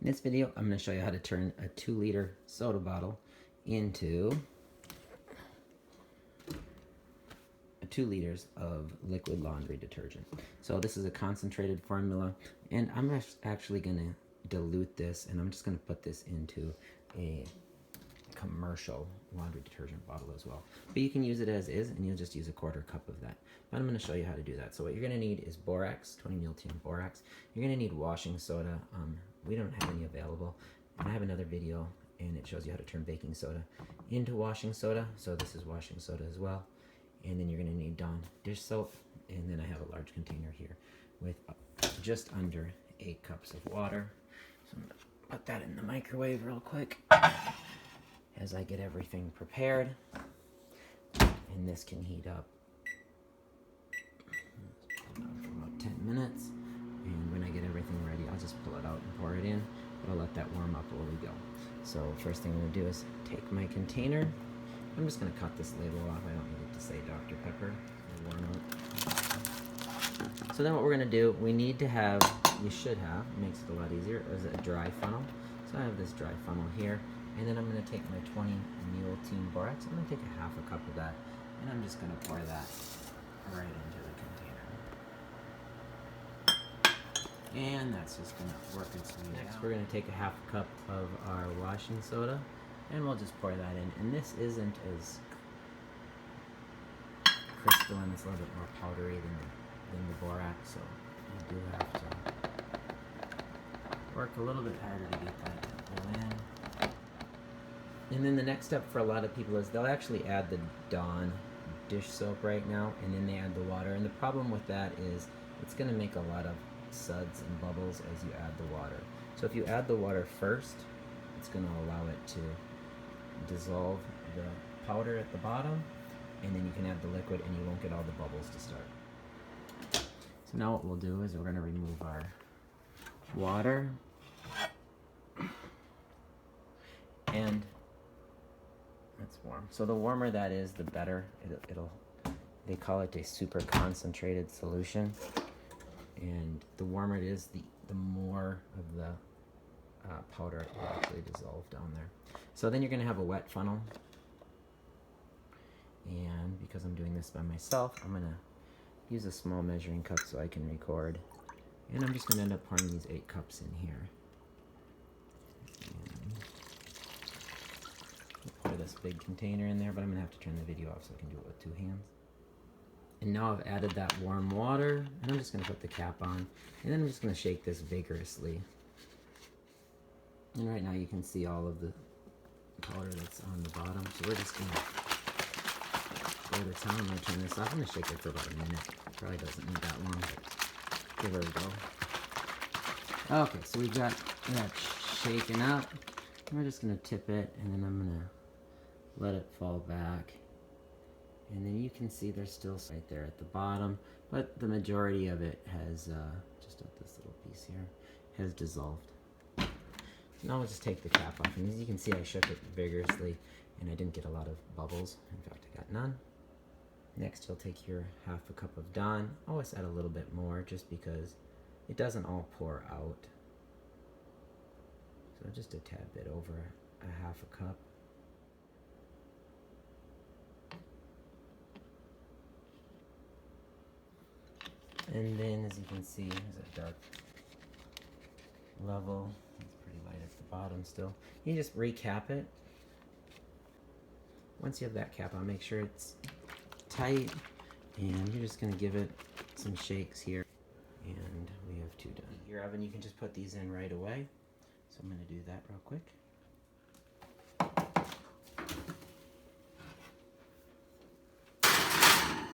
In this video, I'm going to show you how to turn a 2-liter soda bottle into 2 liters of liquid laundry detergent. So this is a concentrated formula, and I'm actually going to dilute this, and I'm just going to put this into a commercial laundry detergent bottle as well. But you can use it as is, and you'll just use a 1/4 cup of that. But I'm going to show you how to do that. So what you're going to need is borax, 20 milliliter borax. You're going to need washing soda. We don't have any available. And I have another video, and it shows you how to turn baking soda into washing soda. So this is washing soda as well. And then you're going to need Dawn dish soap. And then I have a large container here with just under 8 cups of water. So I'm going to put that in the microwave real quick as I get everything prepared. And this can heat up for about 10 minutes. And when I get everything ready, I'll just pull it out and pour it in. But I'll let that warm up while we go. So first thing I'm going to do is take my container. I'm just going to cut this label off. I don't need it to say Dr. Pepper. So then what we're going to do, we need to have, you should have, it makes it a lot easier, is a dry funnel. So I have this dry funnel here. And then I'm going to take my 20 milliliter borax. I'm going to take a 1/2 cup of that. And I'm just going to pour that right into the container. And that's just going to work its way down. Next, we're going to take a 1/2 cup of our washing soda, and we'll just pour that in. And this isn't as crystalline; it's a little bit more powdery than the borax, so you do have to work a little bit harder to get that to go in. And then the next step for a lot of people is they'll actually add the Dawn dish soap right now, and then they add the water. And the problem with that is it's going to make a lot of suds and bubbles as you add the water. So if you add the water first, it's going to allow it to dissolve the powder at the bottom, and then you can add the liquid and you won't get all the bubbles to start. So now what we'll do is we're going to remove our water, and that's warm. So the warmer that is, the better. They call it a super concentrated solution. And the warmer it is, the more of the powder will actually dissolve down there. So then you're going to have a wet funnel. And because I'm doing this by myself, I'm going to use a small measuring cup so I can record. And I'm just going to end up pouring these 8 cups in here. Pour this big container in there, but I'm going to have to turn the video off so I can do it with 2 hands. And now I've added that warm water, and I'm just going to put the cap on, and then I'm just going to shake this vigorously. And right now you can see all of the powder that's on the bottom, so we're just going to go to town. I'm going to turn this off. I'm going to shake it for about a minute. Probably doesn't need that long, but give her a go. Okay, so we've got that shaken up. We're just going to tip it, and then I'm going to let it fall back. And then you can see there's still right there at the bottom, but the majority of it has, just at this little piece here, has dissolved. So now we'll just take the cap off, and as you can see I shook it vigorously, and I didn't get a lot of bubbles. In fact, I got none. Next, you'll take your 1/2 cup of Dawn. Always add a little bit more, just because it doesn't all pour out. So just a tad bit over a 1/2 cup. And then, as you can see, there's a dark level. It's pretty light at the bottom still. You just recap it. Once you have that cap on, make sure it's tight. And you're just going to give it some shakes here. And we have 2 done. Your oven, you can just put these in right away. So I'm going to do that real quick.